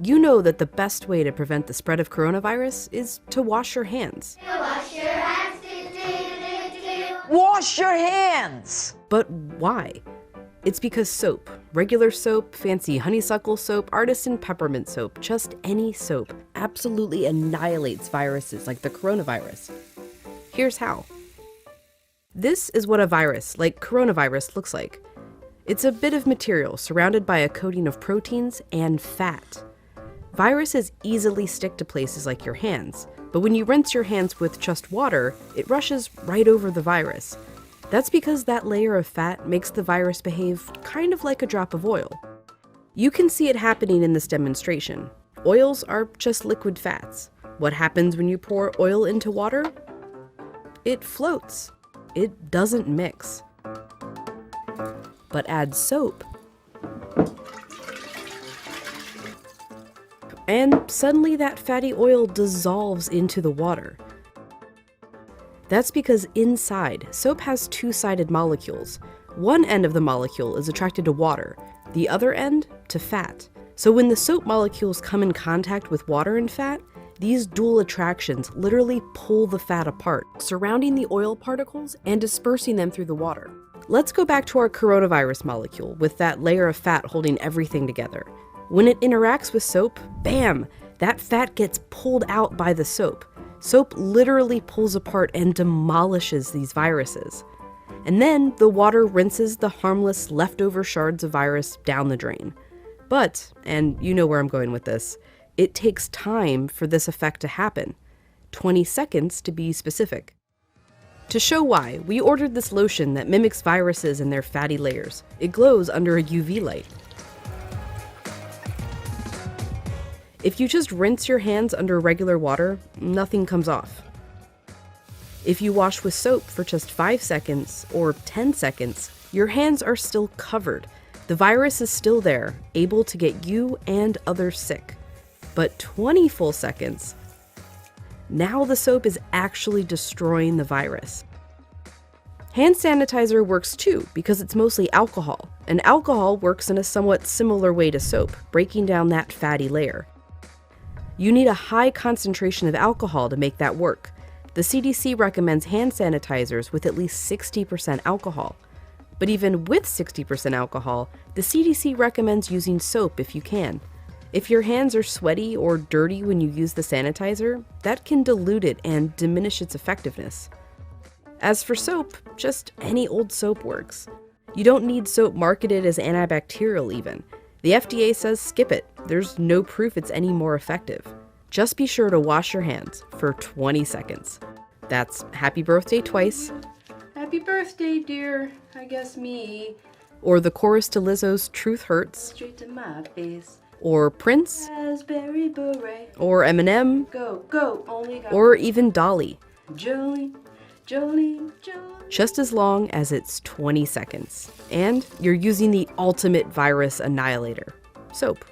You know that the best way to prevent the spread of coronavirus is to wash your hands. Wash your hands. Wash your hands! But why? It's because soap, regular soap, fancy honeysuckle soap, artisan peppermint soap, just any soap, absolutely annihilates viruses like the coronavirus. Here's how. This is what a virus, like coronavirus, looks like. It's a bit of material surrounded by a coating of proteins and fat. Viruses easily stick to places like your hands, but when you rinse your hands with just water, it rushes right over the virus. That's because that layer of fat makes the virus behave kind of like a drop of oil. You can see it happening in this demonstration. Oils are just liquid fats. What happens when you pour oil into water? It floats. It doesn't mix. But add soap, and suddenly that fatty oil dissolves into the water. That's because inside, soap has two-sided molecules. One end of the molecule is attracted to water, the other end to fat. So when the soap molecules come in contact with water and fat, these dual attractions literally pull the fat apart, surrounding the oil particles and dispersing them through the water. Let's go back to our coronavirus molecule with that layer of fat holding everything together. When it interacts with soap, bam, that fat gets pulled out by the soap. Soap literally pulls apart and demolishes these viruses. And then the water rinses the harmless leftover shards of virus down the drain. But, and you know where I'm going with this, it takes time for this effect to happen. 20 seconds to be specific. To show why, we ordered this lotion that mimics viruses in their fatty layers. It glows under a UV light. If you just rinse your hands under regular water, nothing comes off. If you wash with soap for just 5 seconds or 10 seconds, your hands are still covered. The virus is still there, able to get you and others sick. But 20 full seconds, now the soap is actually destroying the virus. Hand sanitizer works too because it's mostly alcohol, and alcohol works in a somewhat similar way to soap, breaking down that fatty layer. You need a high concentration of alcohol to make that work. The CDC recommends hand sanitizers with at least 60% alcohol. But even with 60% alcohol, the CDC recommends using soap if you can. If your hands are sweaty or dirty when you use the sanitizer, that can dilute it and diminish its effectiveness. As for soap, just any old soap works. You don't need soap marketed as antibacterial even. The FDA says skip it. There's no proof it's any more effective. Just be sure to wash your hands for 20 seconds. That's happy birthday twice. Happy birthday, dear. I guess me. Or the chorus to Lizzo's Truth Hurts. Straight to my face. Or Prince. Raspberry beret. Or Eminem. Go, go, only got. Or even Dolly. Jolene, Jolene, Jolene. Just as long as it's 20 seconds. And you're using the ultimate virus annihilator, soap.